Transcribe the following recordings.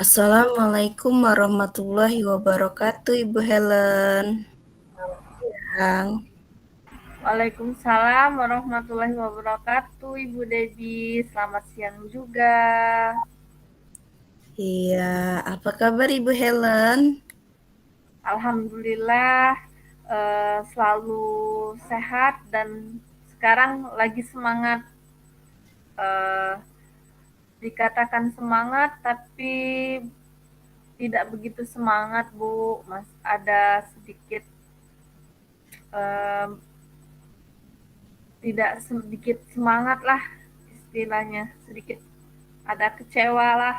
Assalamualaikum warahmatullahi wabarakatuh, Ibu Helen. Yang Waalaikumsalam warahmatullahi wabarakatuh, Ibu Debbie. Selamat siang juga. iya, apa kabar Ibu Helen? Alhamdulillah selalu sehat dan sekarang lagi semangat. Eh, Dikatakan semangat tapi tidak begitu semangat, Bu. Mas ada sedikit eh, tidak sedikit semangat lah istilahnya, sedikit ada kecewa lah.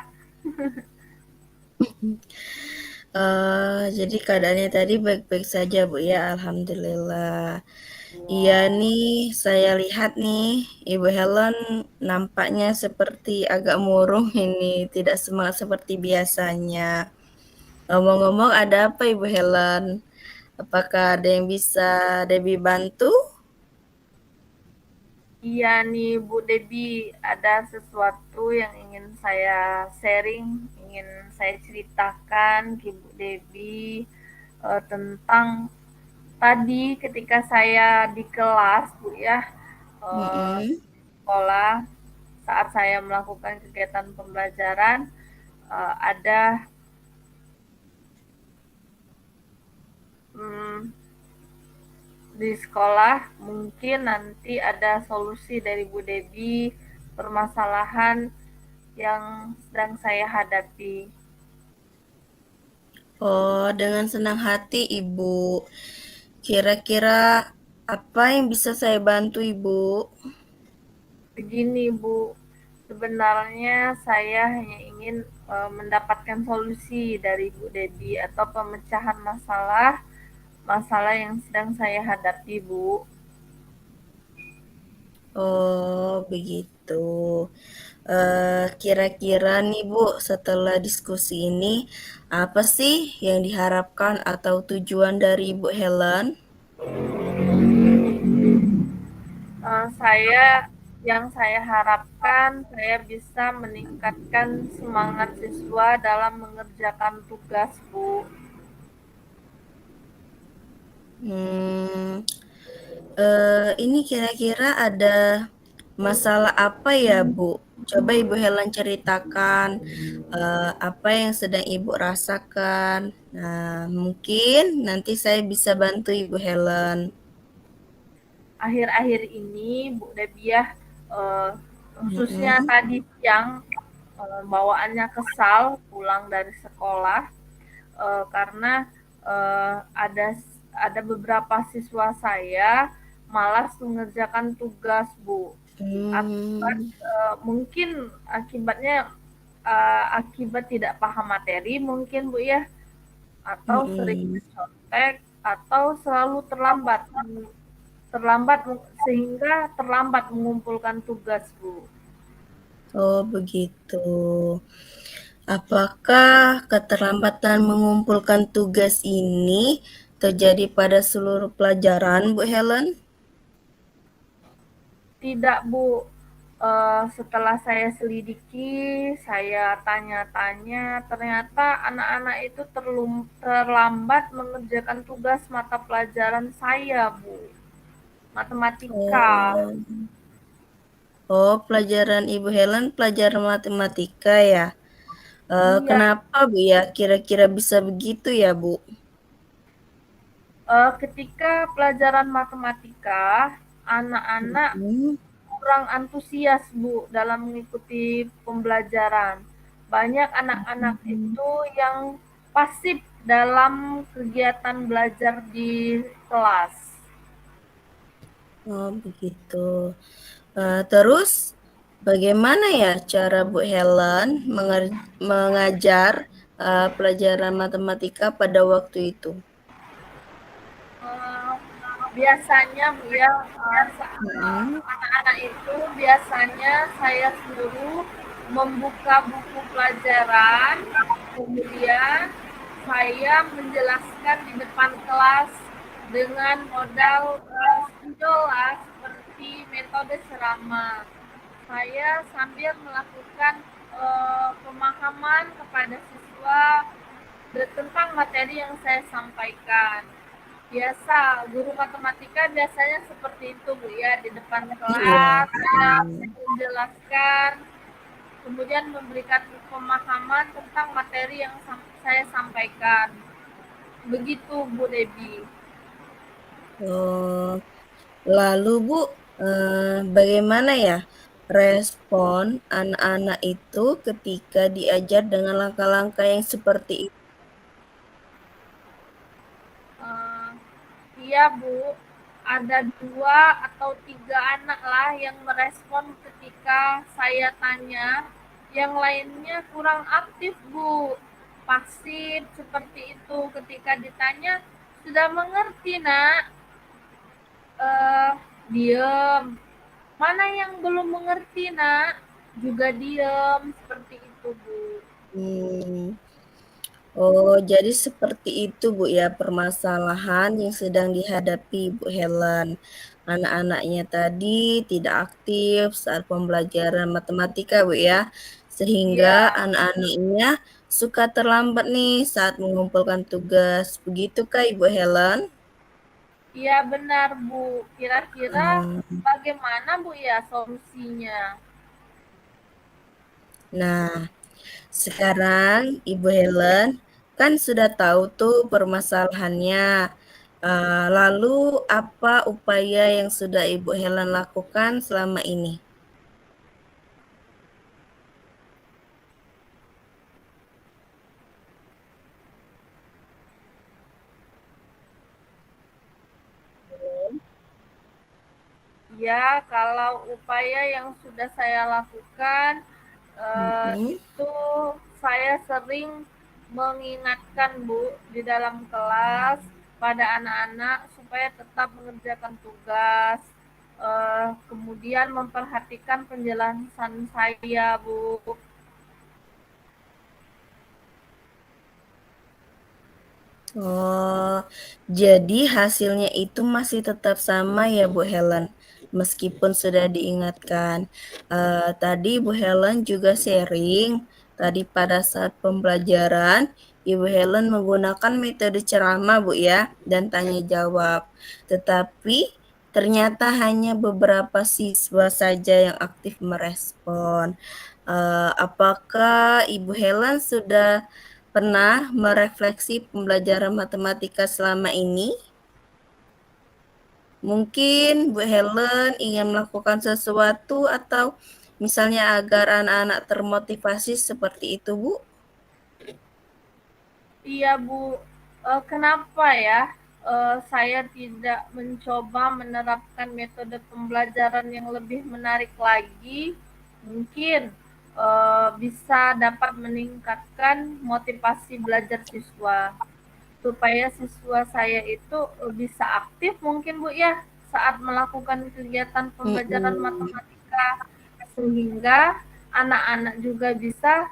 Jadi keadaannya tadi baik-baik saja, Bu ya, Alhamdulillah. Iya nih, saya lihat nih, Ibu Helen nampaknya seperti agak murung ini, tidak semangat seperti biasanya. Ngomong-ngomong, ada apa Ibu Helen? Apakah ada yang bisa Debbie bantu? Iya nih Bu Debbie, ada sesuatu yang ingin saya sharing, ingin saya ceritakan ke Bu Debbie tentang tadi ketika saya di kelas Bu ya, Mm-mm. di sekolah saat saya melakukan kegiatan pembelajaran ada mm, di sekolah mungkin nanti ada solusi dari Bu Debbie permasalahan yang sedang saya hadapi. Oh, dengan senang hati, Ibu. Kira-kira apa yang bisa saya bantu, Ibu? Begini Bu, sebenarnya saya hanya ingin mendapatkan solusi dari Bu Debbie atau pemecahan masalah masalah yang sedang saya hadapi Bu. Oh, begitu. Kira-kira nih, Bu, setelah diskusi ini, apa sih yang diharapkan atau tujuan dari Ibu Helen? Saya yang saya harapkan saya bisa meningkatkan semangat siswa dalam mengerjakan tugas Bu. Hmm, ini kira-kira ada masalah apa ya, Bu? Coba Ibu Helen ceritakan apa yang sedang Ibu rasakan. Nah, mungkin nanti saya bisa bantu Ibu Helen. Akhir-akhir ini Bu Debiah khususnya Mm-mm. tadi siang bawaannya kesal pulang dari sekolah karena ada beberapa siswa saya malas mengerjakan tugas Bu. Akibat Hmm, mungkin akibatnya akibat tidak paham materi mungkin Bu ya, atau sering mm-mm. mencontek atau selalu terlambat terlambat sehingga terlambat mengumpulkan tugas Bu. Oh, begitu. Apakah keterlambatan mengumpulkan tugas ini terjadi pada seluruh pelajaran, Bu Helen? Tidak Bu, setelah saya selidiki, saya tanya-tanya, ternyata anak-anak itu terlambat mengerjakan tugas mata pelajaran saya Bu, matematika. Oh, oh, pelajaran Ibu Helen pelajaran matematika ya. Iya, Kenapa Bu ya? Kira-kira bisa begitu ya Bu? ketika pelajaran matematika, anak-anak Hmm. kurang antusias Bu dalam mengikuti pembelajaran. Banyak anak-anak itu yang pasif dalam kegiatan belajar di kelas. Oh, begitu. Terus bagaimana ya cara Bu Helen mengajar pelajaran matematika pada waktu itu? Eh, Biasanya Bu ya, Mm-mm. anak-anak itu biasanya saya suruh membuka buku pelajaran, kemudian saya menjelaskan di depan kelas dengan modal spidol seperti metode serama. Saya sambil melakukan pemahaman kepada siswa tentang materi yang saya sampaikan. Biasa, guru matematika biasanya seperti itu Bu ya, di depan Iya. kelas saya menjelaskan, kemudian memberikan pemahaman tentang materi yang saya sampaikan. Begitu Bu Debbie. Oh, lalu Bu, bagaimana ya respon anak-anak itu ketika diajar dengan langkah-langkah yang seperti itu? Eh, iya Bu, ada 2 atau 3 anak lah yang merespon ketika saya tanya. Yang lainnya kurang aktif Bu, pasif seperti itu. Ketika ditanya, sudah mengerti nak, eh diem. Mana yang belum mengerti nak, juga diem. Seperti itu Bu. Hmm. Oh, jadi seperti itu Bu ya permasalahan yang sedang dihadapi Bu Helen. Anak-anaknya tadi tidak aktif saat pembelajaran matematika Bu ya, sehingga Iya, anak-anaknya suka terlambat nih saat mengumpulkan tugas. Begitukah Ibu Helen? iya benar Bu. Kira-kira Hmm. bagaimana Bu ya solusinya? Nah, sekarang Ibu Helen kan sudah tahu tuh permasalahannya. Lalu apa upaya yang sudah Ibu Helen lakukan selama ini? Ya, kalau upaya yang sudah saya lakukan, Mm-mm. itu saya sering mengingatkan Bu di dalam kelas pada anak-anak supaya tetap mengerjakan tugas, kemudian memperhatikan penjelasan saya Bu. Oh, jadi hasilnya itu masih tetap sama ya Bu Helen, meskipun sudah diingatkan. Tadi Bu Helen juga sharing, tadi pada saat pembelajaran, Ibu Helen menggunakan metode ceramah Bu ya, dan tanya jawab. Tetapi ternyata hanya beberapa siswa saja yang aktif merespon. Apakah Ibu Helen sudah pernah merefleksi pembelajaran matematika selama ini? Mungkin Bu Helen ingin melakukan sesuatu atau misalnya agar anak-anak termotivasi seperti itu, Bu? Iya Bu, kenapa ya saya tidak mencoba menerapkan metode pembelajaran yang lebih menarik lagi? Mungkin bisa dapat meningkatkan motivasi belajar siswa, supaya siswa saya itu bisa aktif mungkin Bu ya saat melakukan kegiatan pembelajaran Mm-mm. matematika, sehingga anak-anak juga bisa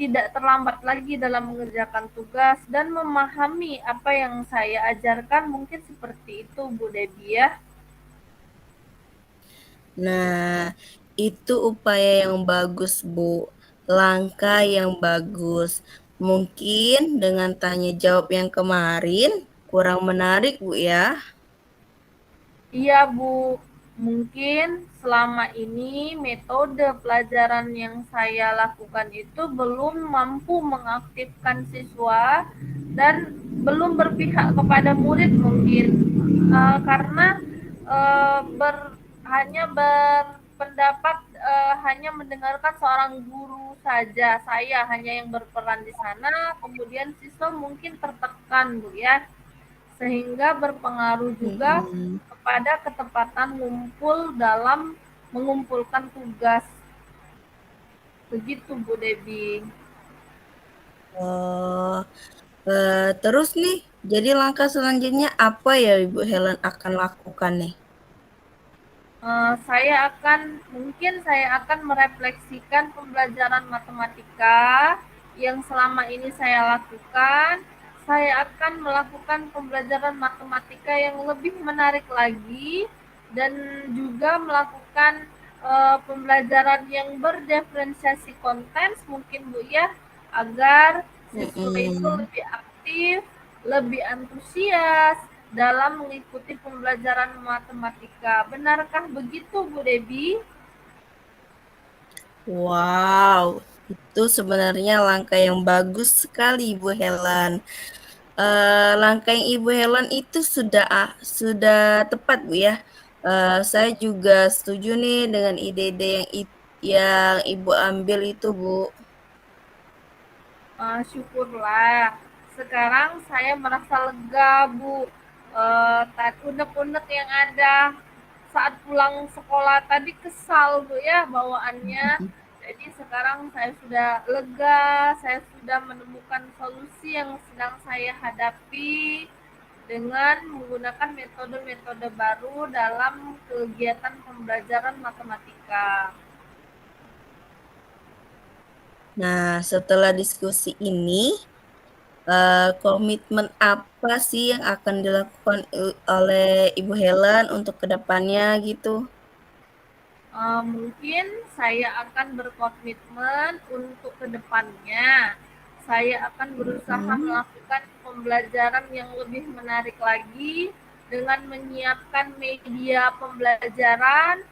tidak terlambat lagi dalam mengerjakan tugas dan memahami apa yang saya ajarkan, mungkin seperti itu Bu Debbie ya. Nah, itu upaya yang bagus, Bu. Langkah yang bagus. Mungkin dengan tanya jawab yang kemarin kurang menarik, Bu ya. Iya Bu, mungkin selama ini metode pelajaran yang saya lakukan itu belum mampu mengaktifkan siswa dan belum berpihak kepada murid mungkin. Karena hanya berpendapat, hanya mendengarkan seorang guru saja, saya hanya yang berperan di sana, kemudian siswa mungkin tertekan Bu ya, sehingga berpengaruh juga Mm-mm. kepada ketepatan ngumpul dalam mengumpulkan tugas. Begitu Bu Debbie. Oh, terus nih, jadi langkah selanjutnya apa ya Ibu Helen akan lakukan nih? Saya akan merefleksikan pembelajaran matematika yang selama ini saya lakukan. Saya akan melakukan pembelajaran matematika yang lebih menarik lagi dan juga melakukan pembelajaran yang berdiferensiasi konten mungkin Bu ya, agar siswa itu Mhm. lebih aktif, lebih antusias dalam mengikuti pembelajaran matematika. Benarkah begitu Bu Debi? Wow, itu sebenarnya langkah yang bagus sekali Ibu Helen. Langkah yang Ibu Helen itu sudah tepat Bu ya. Saya juga setuju nih dengan ide-ide yang Ibu ambil itu Bu. Syukurlah. Sekarang saya merasa lega, Bu. Unek-unek yang ada saat pulang sekolah tadi kesal, Bu ya, bawaannya. Jadi sekarang saya sudah lega, saya sudah menemukan solusi yang sedang saya hadapi dengan menggunakan metode-metode baru dalam kegiatan pembelajaran matematika. Nah, setelah diskusi ini, komitmen apa sih yang akan dilakukan oleh Ibu Helen untuk kedepannya gitu? Mungkin saya akan berkomitmen untuk kedepannya. Saya akan berusaha Mhm. melakukan pembelajaran yang lebih menarik lagi dengan menyiapkan media pembelajaran,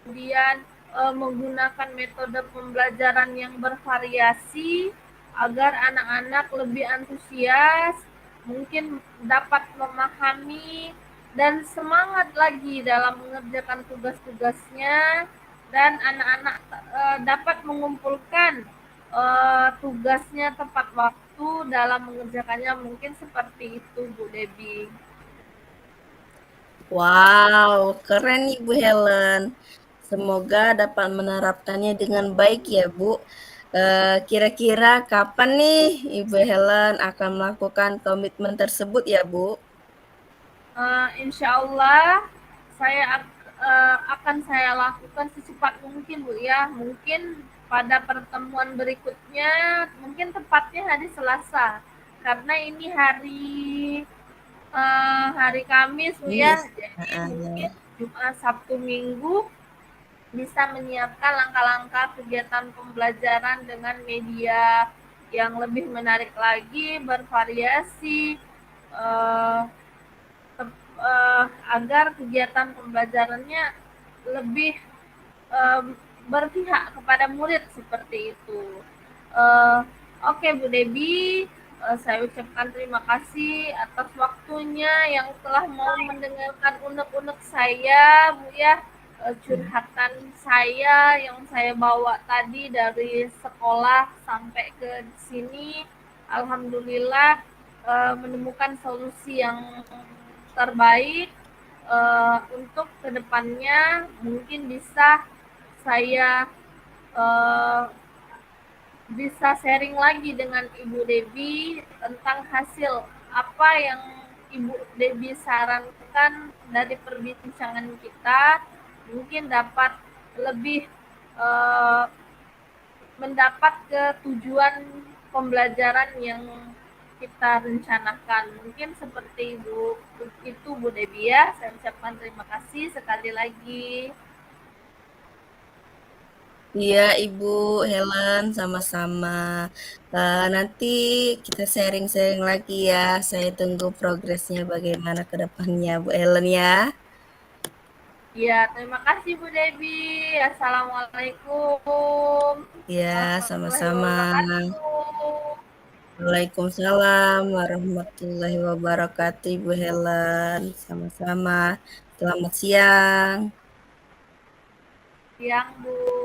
kemudian menggunakan metode pembelajaran yang bervariasi agar anak-anak lebih antusias, mungkin dapat memahami dan semangat lagi dalam mengerjakan tugas-tugasnya, dan anak-anak dapat mengumpulkan tugasnya tepat waktu dalam mengerjakannya, mungkin seperti itu Bu Debi. Wow, keren Ibu Helen. Semoga dapat menerapkannya dengan baik ya Bu. Kira-kira kapan nih Ibu Helen akan melakukan komitmen tersebut ya Bu? Insya Allah saya akan saya lakukan secepat mungkin Bu ya. Mungkin pada pertemuan berikutnya, mungkin tepatnya hari Selasa. Karena ini hari Kamis Bu Iya. ya. Jadi Heeh. mungkin Jumat, Sabtu, Minggu bisa menyiapkan langkah-langkah kegiatan pembelajaran dengan media yang lebih menarik lagi, bervariasi, eh, agar kegiatan pembelajarannya lebih um, berpihak kepada murid seperti itu. Oke Bu Debi, saya ucapkan terima kasih atas waktunya yang telah mau mendengarkan unek-unek saya, Bu ya, curhatan saya yang saya bawa tadi dari sekolah sampai ke sini. Alhamdulillah menemukan solusi yang terbaik untuk kedepannya, mungkin saya uh, bisa sharing lagi dengan Ibu Debi tentang hasil apa yang Ibu Debi sarankan dari perbincangan kita, mungkin dapat lebih uh, mendapat ke tujuan pembelajaran yang kita rencanakan. Mungkin seperti itu Bu Debi ya. Saya ucapkan terima kasih sekali lagi. Iya, Ibu Helen, sama-sama. Nanti kita sharing-sharing lagi ya. Saya tunggu progresnya bagaimana ke depannya, Bu Helen ya. Ya, terima kasih Bu Debi. Assalamualaikum Ya, warahmatullahi sama-sama. wabarakatuh. Waalaikumsalam warahmatullahi wabarakatuh, Ibu Helen. Sama-sama. Selamat siang. Siang Bu.